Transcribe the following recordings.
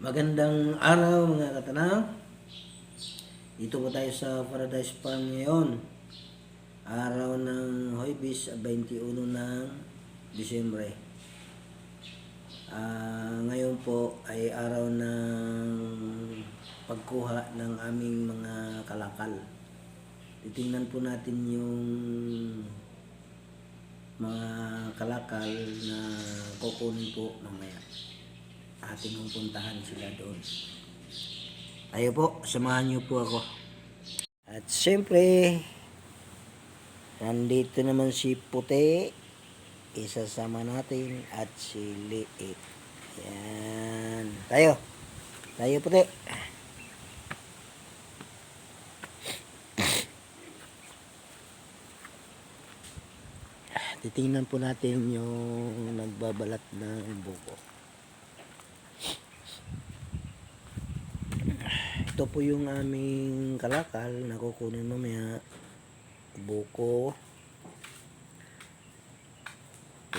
Magandang araw mga katanaw. Dito po tayo sa Paradise Farm ngayon. Araw ng Huwebes, 21 ng Disyembre. Ngayon po ay araw ng pagkuha ng aming mga kalakal. Titingnan po natin yung mga kalakal na kukunin po mamaya. Ating pupuntahan sila doon. Tayo po, samahan niyo po ako. At siyempre, nandito naman si Puti, isasama natin, at si Liit. Yan. Tayo Puti. Titingnan po natin yung nagbabalat ng buko. Ito po yung aming kalakal na kukunin mamaya. Buko.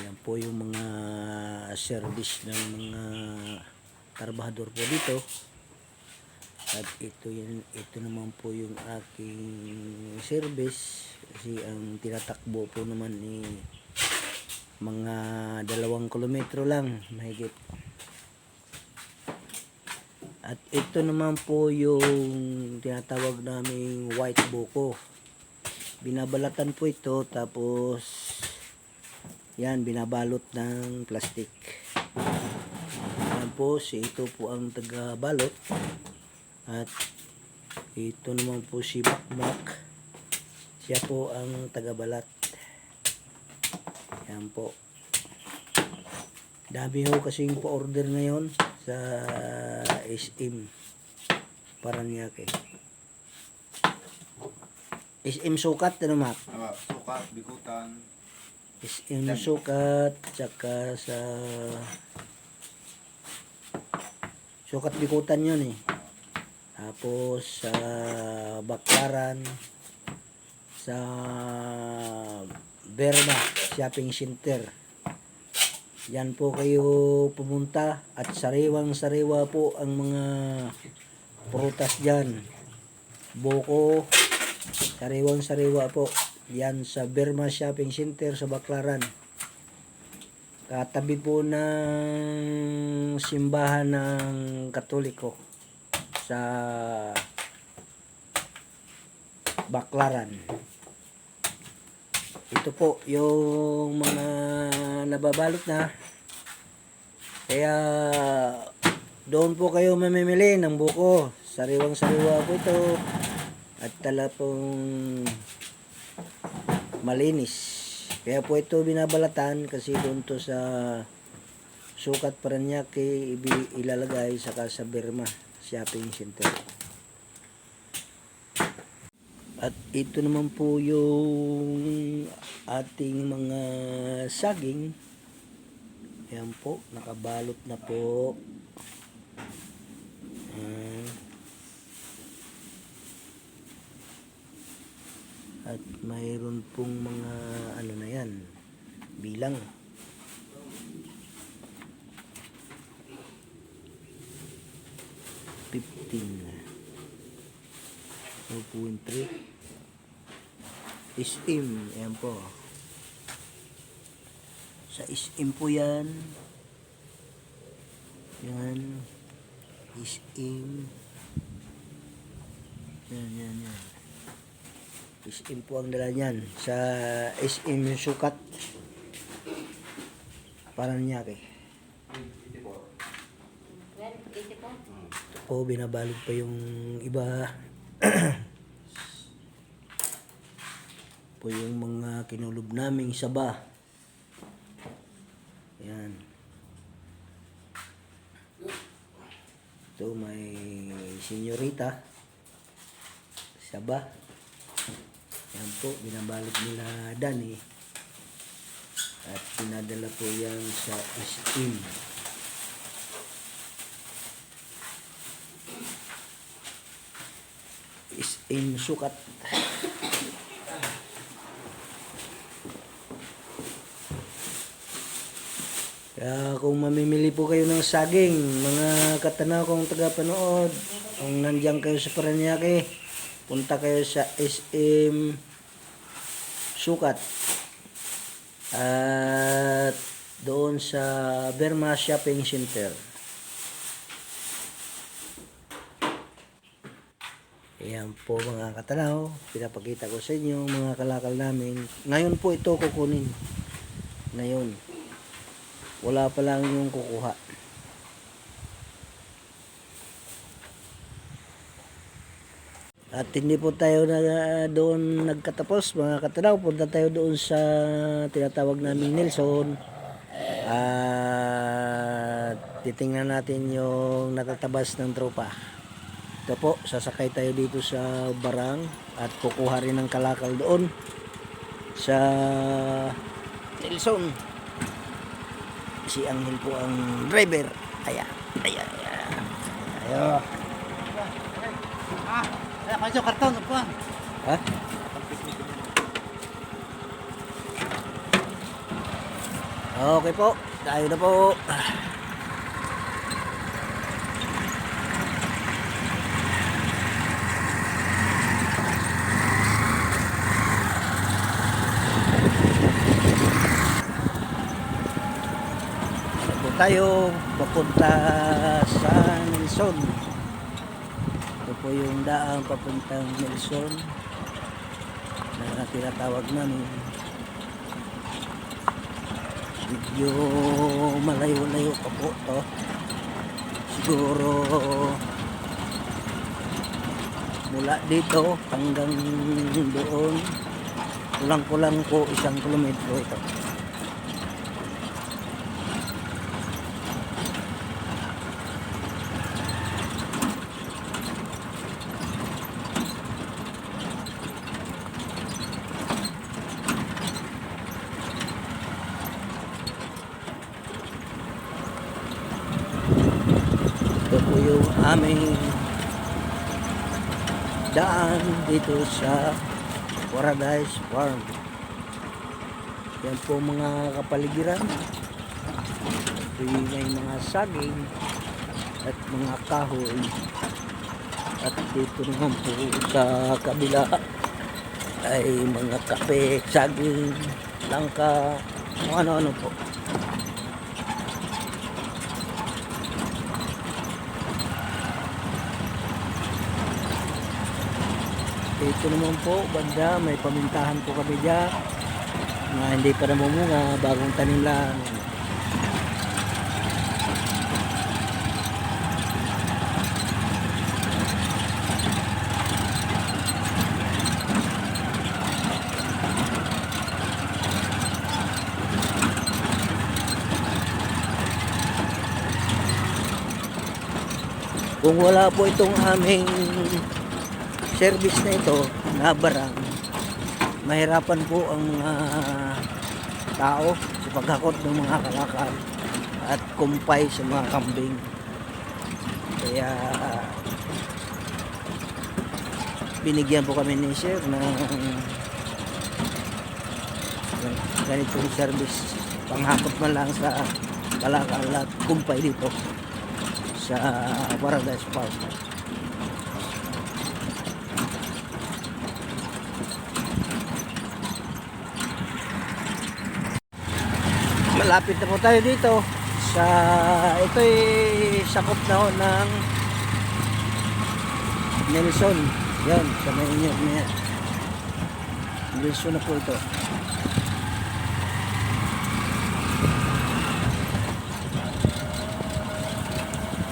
Yan po yung mga service ng mga trabahador po dito. At ito naman po yung aking service. Kasi ang tinatakbo po naman ni mga 2 kilometro lang mahigit. At ito naman po yung tinatawag naming white buko. Binabalatan po ito, tapos yan, binabalot ng plastic. Yan po, ito po ang taga-balot. At ito naman po si Bakbak. Siya po ang taga-balat. Yan po. Dami ho kasing pa-order ngayon sa SM Paranaque. SM Sukat, ano Mak? Sukat, Bikutan. SM Sukat, tsaka sa Sukat Bikutan yun eh. Tapos sa Baklaran, sa Berma Shopping Center. Yan po kayo pumunta, at sariwang-sariwa po ang mga prutas dyan. Buko, sariwang-sariwa po. Yan sa Berma Shopping Center sa Baklaran. Katabi po ng simbahan ng Katoliko sa Baklaran. Ito po yung mga nababalot na. Kaya doon po kayo mamimili ng buko. Sariwang-sariwa po ito. At tala pong malinis. Kaya po ito binabalatan kasi doon to sa Sukat Paranaque ilalagay saka sa Berma Shopping Center. At ito naman po yung ating mga saging. Ayan po, nakabalot na po. At mayroon pong mga ano na yan, bilang. $15. 2.3. SM, ayan po. Sa SM po yan. Yan. SM. Yan. SM po ang dala niyan. Sa SM Sukat Paranaque. Ito po, binabalot pa yung iba. Po yung mga kinulob naming saba. Yan. Ito may senyorita saba. Yan po, binabalot nila Dani. At pinadala po yan sa SM. SM Sukat. Kaya kung mamimili po kayo ng saging, mga katanaw kong tagapanood, kung nandiyan kayo sa Paranaque, punta kayo sa SM Sukat at doon sa Berma Shopping Center. Ayan po mga katanaw, pinapakita ko sa inyo mga kalakal namin. Ngayon po ito kukunin. Ngayon. Wala pa lang yung kukuha. At hindi po tayo na doon nagkatapos mga katanaw. Punta tayo doon sa tinatawag namin Nelson. At titingnan natin yung natatabas ng tropa. Ito po, sasakay tayo dito sa barang at kukuha rin ng kalakal doon sa Nelson. Si Angel po ang driver. Ayan. Ayan. Ayan. Ayan, kayo karton, upuan. Ha? Okay po. Tayo na po. Tayo papunta sa Nelson. Ito po yung daang papuntang Nelson na tinatawag namin. Medyo malayo-layo pa po to. Siguro mula dito hanggang doon kulang-kulang po 1 kilometro ito. Ito po yung aming daan dito sa Paradise Farm. Yan po mga kapaligiran. Ito yung may mga saging at mga kahoy. At dito naman po sa kabila ay mga kape, saging, langka, ano-ano po. Ito naman po, banda, may pamintahan po kami dyan na hindi pa namumunga, bagong tanim lang. Kung wala po itong aming service na ito na barang, mahirapan po ang mga tao sa paghakot ng mga kalakal at kumpay sa mga kambing. Kaya binigyan po kami ni sir ng ganitong service, panghakot man lang sa kalakal at kumpay dito sa Paradise Park. Malapit na po tayo dito sa ito'y sakop na ho ng Nelson. Yan, sa may inyo niya. Nelson na po ito.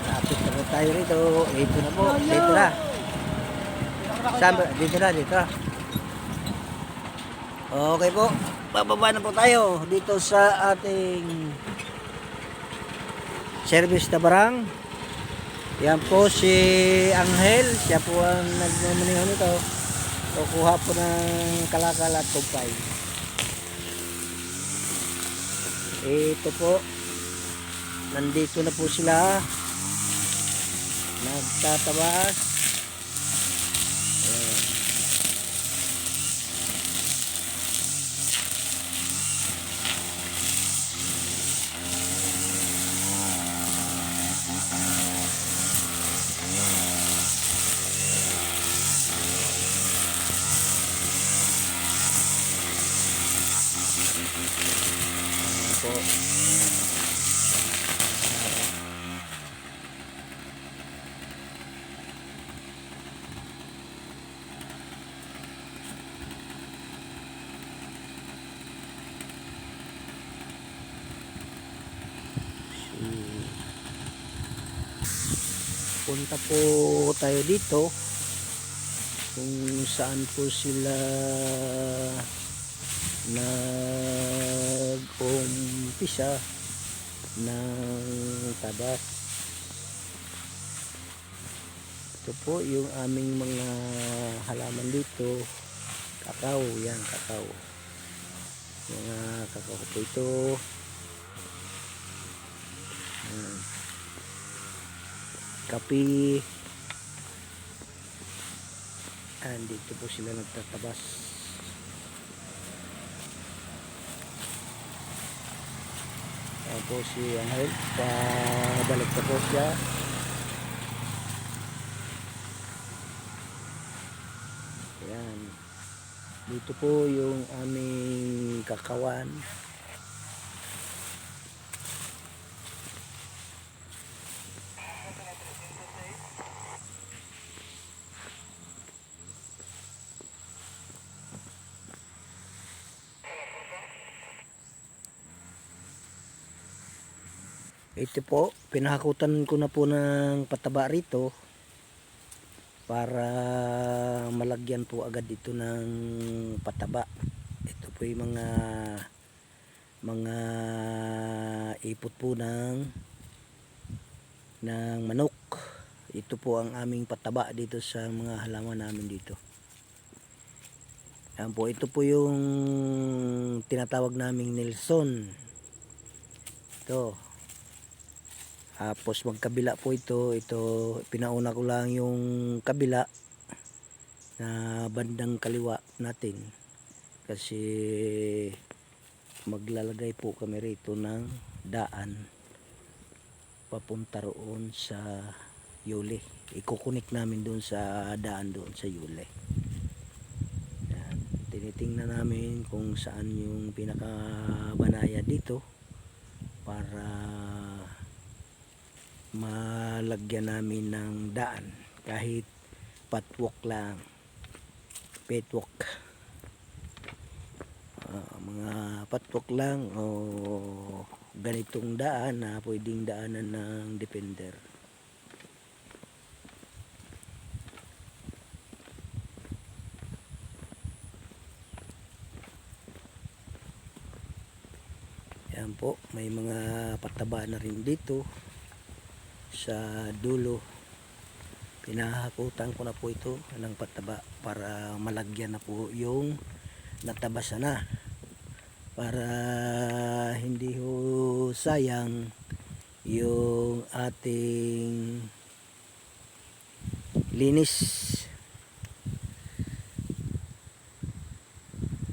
Malapit na po tayo rito. Ito na po. Dito na. Saan ba? Dito na, dito na. Okay po. Bababa na po tayo dito sa ating service na barang. Yan po si Angel, siya po ang nagmamaneho nito. Kukuha po ng kalakal at kumpay. Ito po, nandito na po sila, nagtatabas. pupunta po tayo dito kung saan po sila nag-umpisa ng tabas. Ito po yung aming mga halaman dito. Kakao, yan, kakao. Mga kakao po ito. Kapi. Dito po sila nagtatabas. Ayan po si Angel. Pabalik na po siya. Ayan. Dito po yung aming kakawan. Ito po, pinahakutan ko na po ng pataba rito para malagyan po agad ito ng pataba. Ito po yung mga ipot po ng manok. Ito po ang aming pataba dito sa mga halaman namin dito. Yan po, ito po yung tinatawag naming Nelson. Ito. Tapos magkabila po ito, pinauna ko lang yung kabila na bandang kaliwa natin kasi maglalagay po kami rito ng daan papunta roon sa Yuli. Ikukunik namin doon sa daan doon sa Yuli. Yan. Tinitingnan namin kung saan yung pinakabanaya dito para malagyan namin ng daan kahit patwalk lang, petwalk, mga patwalk lang o ganitong daan na pwedeng daanan ng defender. Yan po, may mga pataba na rin dito sa dulo. Pinahakutan ko na po ito ng pataba para malagyan na po yung natabasa na, para hindi ho sayang yung ating linis.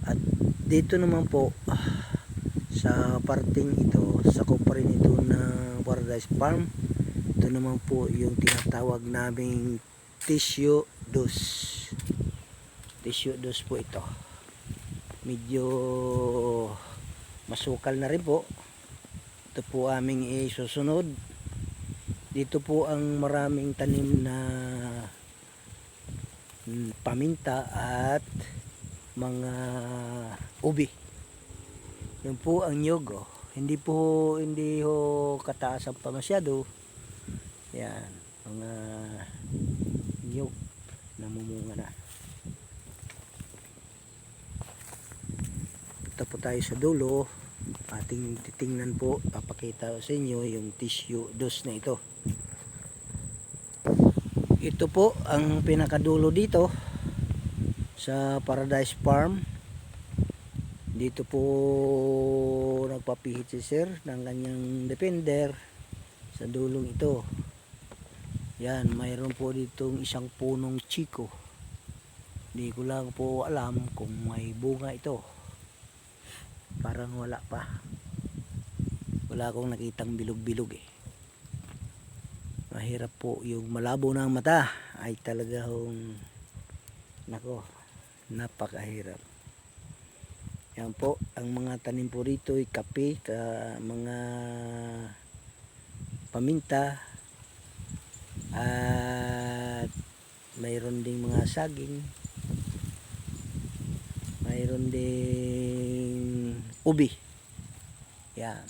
At dito naman po sa parting ito, sa rin ito ng Paradise Farm. Ito naman po yung tinatawag naming tissue dose. Tissue dose po ito. Medyo masukal na rin po. Ito po aming isusunod. Dito po ang maraming tanim na paminta at mga ubi. Yan po ang nyog. Hindi ho kataasan pa masyado. Yan, mga nyog namumunga na. Punta po tayo sa dulo. Ating titingnan po, papakita sa inyo yung tissue dose na ito. Ito po ang pinakadulo dito sa Paradise Farm. Dito po nagpapihit si sir ng kanyang defender sa dulong ito. Yan, mayroon po ditong isang punong chiko. Hindi ko lang po alam kung may bunga ito. Parang wala pa. Wala akong nakitang bilog-bilog eh. Mahirap po yung malabo ng mata ay talagang nako, napakahirap. Yan po, ang mga tanim po rito ay kape, mga paminta, at mayroon ding mga saging, mayroon ding ubi. Yan.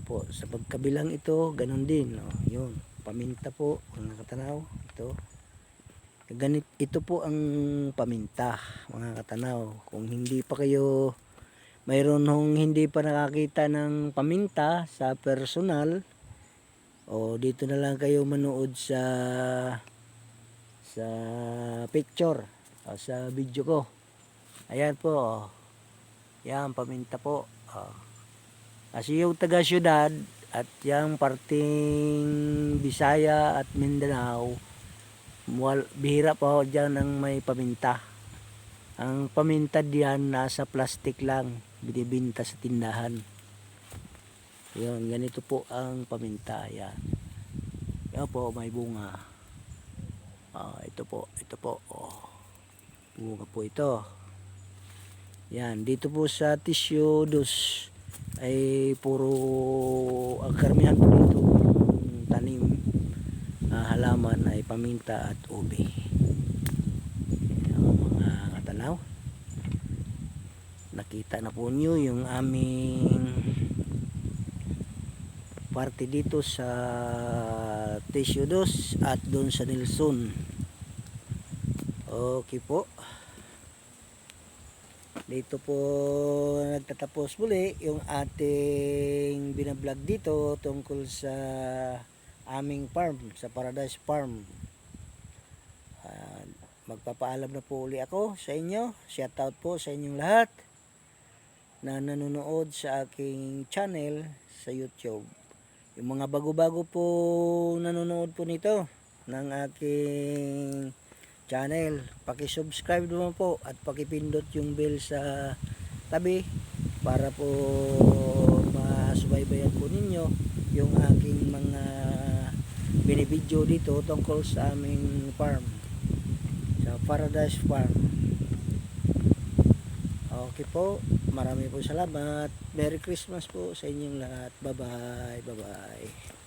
po, sa pagkabilang ito, ganun din. Oh, yun, paminta po, mga katanaw. Ito po ang paminta, mga katanaw. Kung hindi pa kayo, mayroon hong hindi pa nakakita ng paminta sa personal, o dito na lang kayo manood sa picture o sa video ko. Ayan po, oh. Yan, paminta po. Oh. Kasi yung taga syudad at yung parting Bisaya at Mindanao, bihira pa ho dyan ang may paminta. Ang paminta diyan nasa plastic lang, binibinta sa tindahan. Yun, ganito po ang paminta. Yan. Yan po, may bunga. Ito po. Oh. Bunga po ito. Yan, dito po sa tissue dos ay puro ang karamihan po dito tanim halaman ay paminta at ube. Yan, mga katanaw. Nakita na po nyo yung aming parte dito sa tissue dos at doon sa Nelson. Okay po. Dito po nagtatapos muli yung ating binablog dito tungkol sa aming farm, sa Paradise Farm. Magpapaalam na po uli ako sa inyo. Shout out po sa inyong lahat na nanonood sa aking channel sa YouTube. Yung mga bago-bago po nanonood po nito ng aking channel, paki-subscribe naman po at paki-pindot yung bell sa tabi para po masubaybayan po ninyo yung aking mga binibidyo dito tungkol sa aming farm, sa Paradise Farm. Okay po, marami po salamat. Merry Christmas po sa inyong lahat. Bye bye.